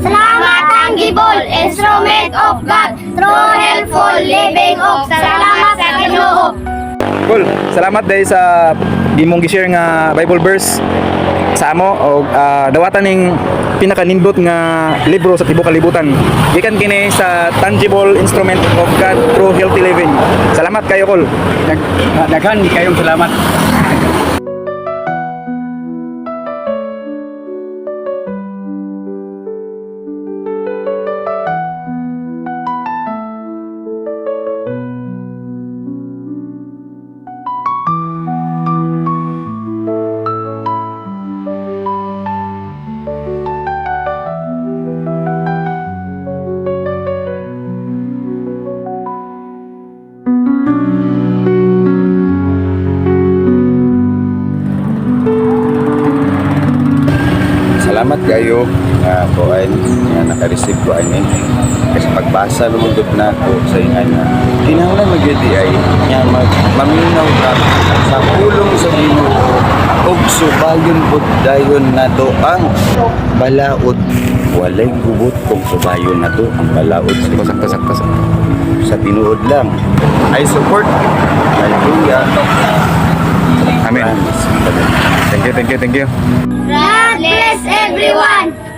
Salamat tangible, instrument of God, true helpful living of. Salamat sa Ginoo. Cool. Salamat dahil sa gimong gi-share nga Bible verse sa amo o dawatan ning pinakanindot nga libro sa tibuok kalibutan. Gikan kini sa Tangible Instrument of God Through Healthy Living. Salamat kayo, Kol. Daghan kayong salamat. Salamat kayo nga kuan nga naka-receive ko ani kasi pagbasa naman gud na ko sa ingan nga kinahanglan magyudi ay nga maminaw ka sa pulong sa Ginoo ug subayon pud dayon nato ang balaod walay gubot kung subayon nato ang balaod Sakto. sa tinuod lang I support hallelujah. Amen. Thank you. God bless everyone.